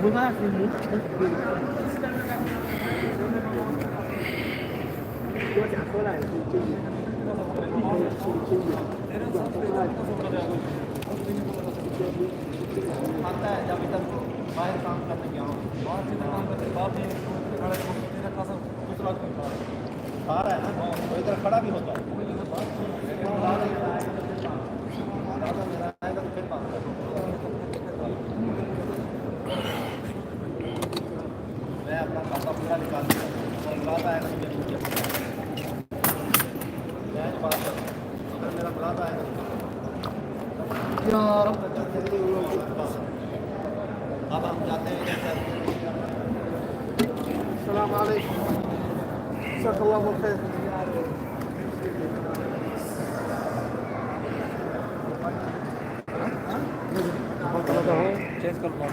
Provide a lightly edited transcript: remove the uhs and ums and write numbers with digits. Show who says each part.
Speaker 1: Bunlar muito आता है जब तक बाहर काम करने गया हूँ बाहर से काम करने के बाद भी खड़ा मेरा खासा दूसरा आ रहा है ना वो इधर खड़ा भी होता है मैं अपना खाता पूरा निकाल दूँगा और बुलाता आएगा तो मैं बात करूँ अगर मेरा बुलाता आएगा यार अब हम जाते हैं अस्सलाम वालेकुम जज़ाकल्लाहु खैर चेक कर लो